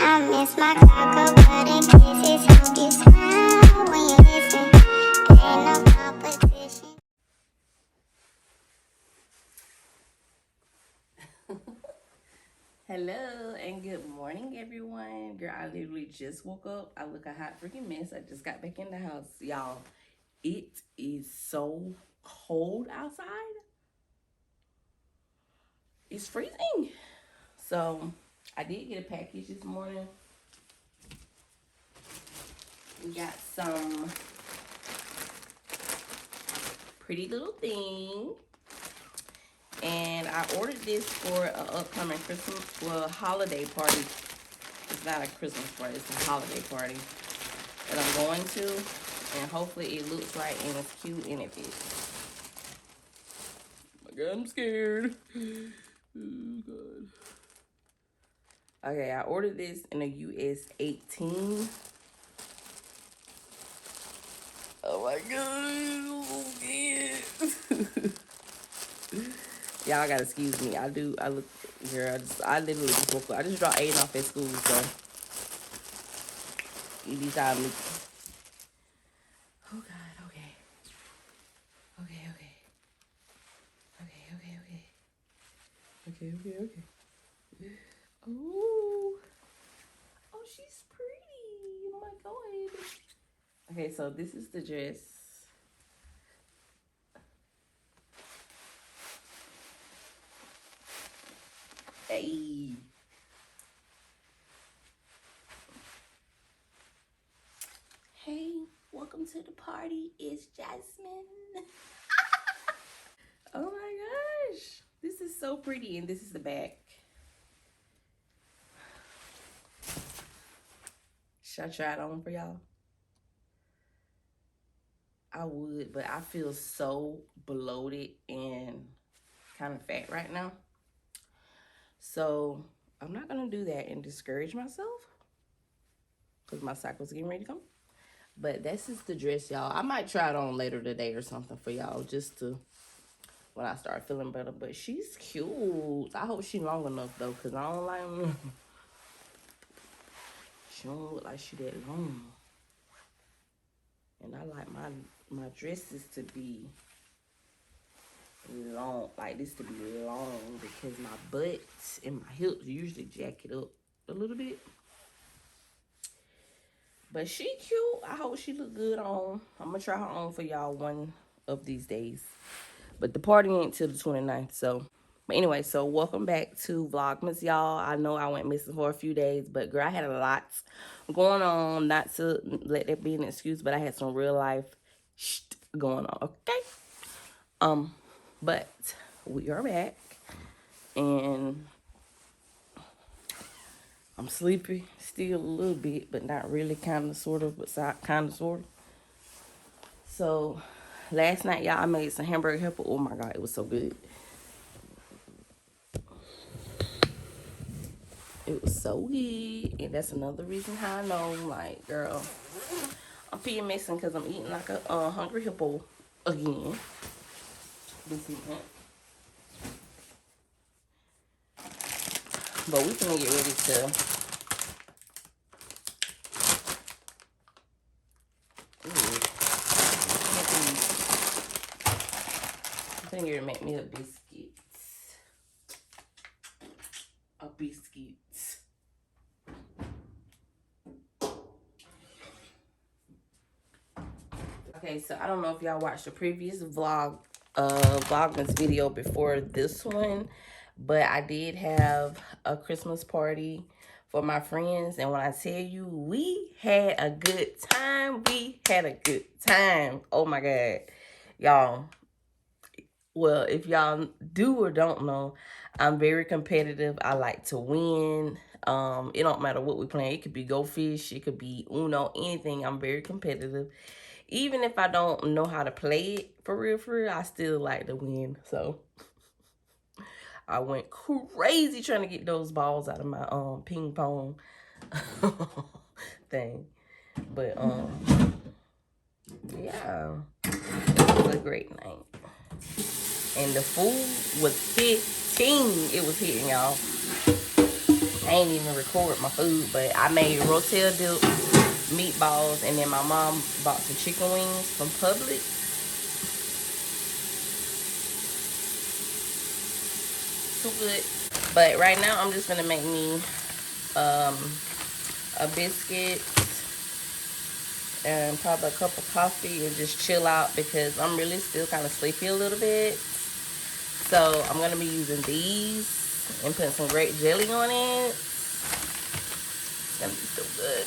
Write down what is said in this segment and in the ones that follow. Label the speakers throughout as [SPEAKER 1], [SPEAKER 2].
[SPEAKER 1] I miss my cocoa butter kisses. Hope you smile when you listen. Ain't no competition.
[SPEAKER 2] Hello and good morning, everyone. Girl, I literally just woke up. I look a hot freaking mess. I just got back in the house. Y'all, it is so cold outside. It's freezing. So, I did get a package this morning. We got some pretty little thing. And I ordered this for an upcoming Christmas, holiday party. It's not a Christmas party, it's a holiday party that I'm going to. And hopefully it looks right and it's cute and it fits. Oh my God, I'm scared. Oh God. Okay, I ordered this in a US 18. Oh my God, I'm scared. Y'all gotta excuse me. I look, girl, I literally just woke up. I just dropped Aiden off at school, so anytime. Oh God, okay. Okay. Oh, she's pretty. Oh my God. Okay, so this is the dress. Hey. Hey, welcome to the party. It's Jasmine. Oh my gosh. This is so pretty, and this is the back. Should I try it on for y'all? I would, but I feel so bloated and kind of fat right now. So I'm not gonna do that and discourage myself because my cycle's getting ready to come. But this is the dress, y'all. I might try it on later today or something for y'all just to when I start feeling better. But she's cute. I hope she's long enough though, because I don't like she don't look like she that long. And I like my dresses to be long, like this to be long, because my butt and my hips usually jack it up a little bit. But she cute. I hope she look good on. I'm gonna try her on for y'all one of these days. But the party ain't till the 29th, so. But anyway, so welcome back to Vlogmas, y'all. I know I went missing for a few days, but girl, I had a lot going on. Not to let that be an excuse, but I had some real life shit going on, okay? But we are back, and I'm sleepy still a little bit, but not really, kind of, sort of, but kind of, sort of. So last night, y'all, I made some hamburger helper. Oh my God, it was so good. It was so good, and that's another reason how I know, like, girl, I'm PMSing because I'm eating like a hungry hippo again this evening. But we can get ready to. I'm gonna get ready to make me a biscuit. A biscuit. Okay, so I don't know if y'all watched the previous Vlogmas video before this one, but I did have a Christmas party for my friends, and when I tell you we had a good time, oh my God, y'all. Well, if y'all do or don't know, I'm very competitive. I like to win. It don't matter what we playing. It could be Go Fish, it could be Uno, anything. I'm very competitive. Even if I don't know how to play it for real, I still like to win. So I went crazy trying to get those balls out of my ping pong thing. But yeah, it was a great night. And the food was 15. It was hitting, y'all. I ain't even record my food, but I made rotel dip, meatballs, and then my mom bought some chicken wings from Publix. So good. But right now, I'm just gonna make me a biscuit and probably a cup of coffee and just chill out because I'm really still kind of sleepy a little bit. So I'm gonna be using these and putting some grape jelly on it. It's gonna be so good.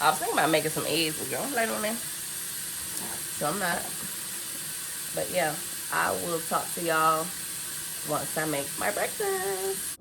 [SPEAKER 2] I was thinking about making some eggs, but girl, later on there. So I'm not. But yeah, I will talk to y'all once I make my breakfast.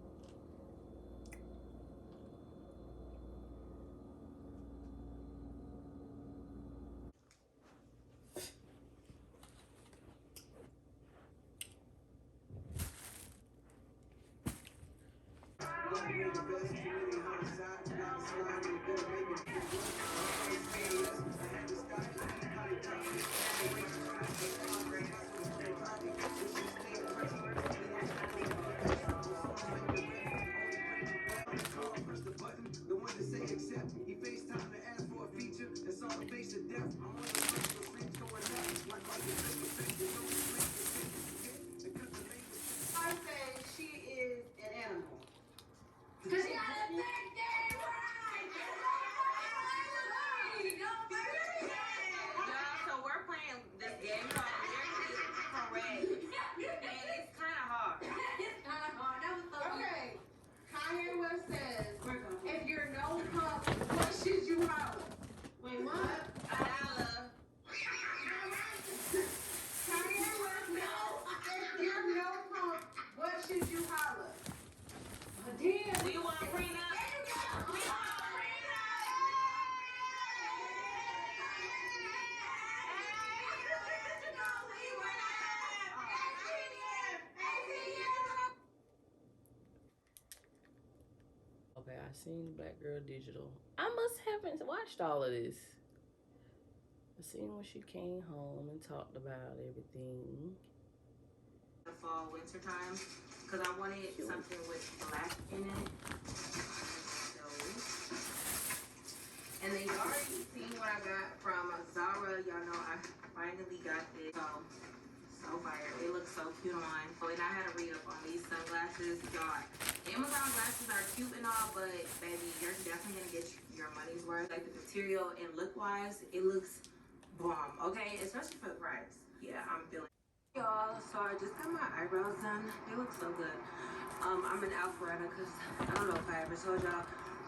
[SPEAKER 2] Okay, I seen Black Girl Digital. I must haven't watched all of this. I seen when she came home and talked about everything.
[SPEAKER 3] The fall winter time because I wanted something with black in it. And they already seen what I got from Zara. Y'all know I finally got this. So fire. It looks so cute on. And I had to read up on these sunglasses. Y'all, Amazon glasses are cute and all, but baby, you're definitely gonna get your money's worth. Like the material and look wise, it looks bomb. Okay, especially for the price. Yeah, I'm feeling. Y'all, so I just got my eyebrows done. They look so good. I'm in Alpharetta because I don't know if I ever told y'all,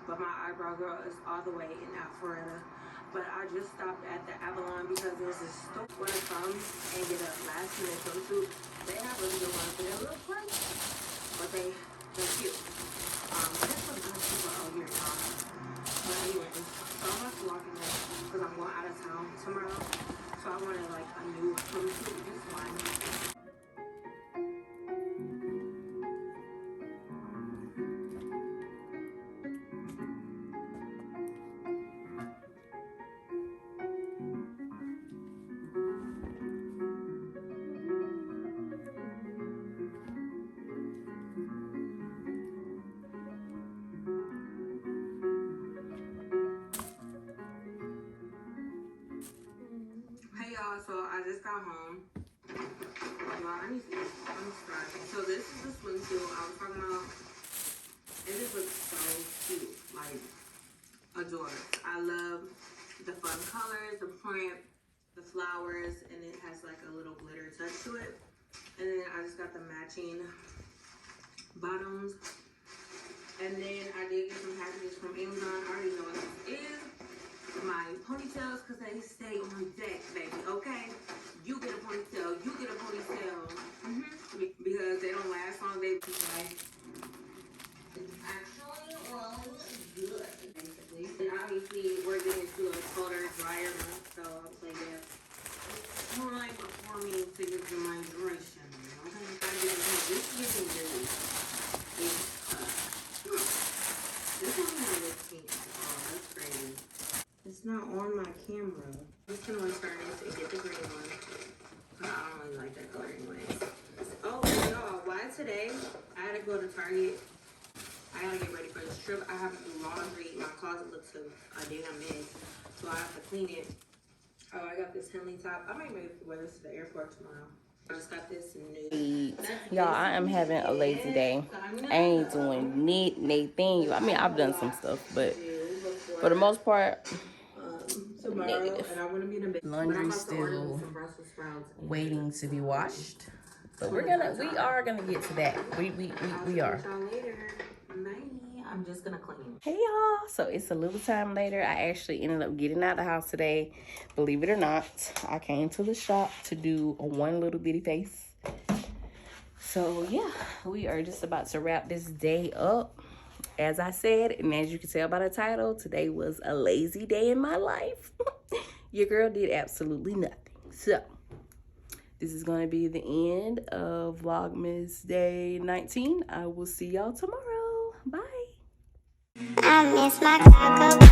[SPEAKER 3] but my eyebrow girl is all the way in Alpharetta. But I just stopped at the Avalon because there's a store where I come and get a last minute swimsuit. They have really good ones. They're a little pricey, but they're cute. This one's not super out here, y'all. But anyways, so I'm about to walk in there because I'm going out of town tomorrow. So I wanted like a new swimsuit, this one. Hey y'all, so I just got home. Y'all, I'm starving. So this is the swimsuit I was talking about. It just looks so cute. Like, adore it. I love the fun colors, the print, the flowers, and it has like a little glitter touch to it. And then I just got the matching bottoms. And then I did get some packages from Amazon. I already know what this is. My ponytails, because they stay on deck, baby, okay? You get a ponytail, you get a ponytail. Because they don't last long, they like, actually, well, good, basically. And obviously, we're getting into a colder, drier month, so I was like, yeah, it's time for me to get some hydration, okay? This is getting really, this one has a pink. Oh, that's crazy. It's not on my camera. I'm just gonna turn this and get the green one. But I don't really like that color anyways. Oh, y'all, why today? I had to go to Target gotta get ready for this trip. I have to do laundry. My closet looks a damn mess, so I have to clean it. Oh, I got this Henley top. I might wear this to the airport tomorrow. I just got this new.
[SPEAKER 2] Y'all, I am having a lazy day. I ain't doing anything. I mean, I've done some stuff, but for the most part, negative. Laundry still waiting to be washed, but we are gonna get to that. We are.
[SPEAKER 3] I'm just gonna clean.
[SPEAKER 2] Hey y'all, so it's a little time later. I actually ended up getting out of the house today. Believe it or not, I came to the shop to do a one little bitty face. So yeah, we are just about to wrap this day up. As I said, and as you can tell by the title, today was a lazy day in my life. Your girl did absolutely nothing. So this is going to be the end of Vlogmas Day 19. I will see y'all tomorrow. Bye.
[SPEAKER 1] I miss my Taco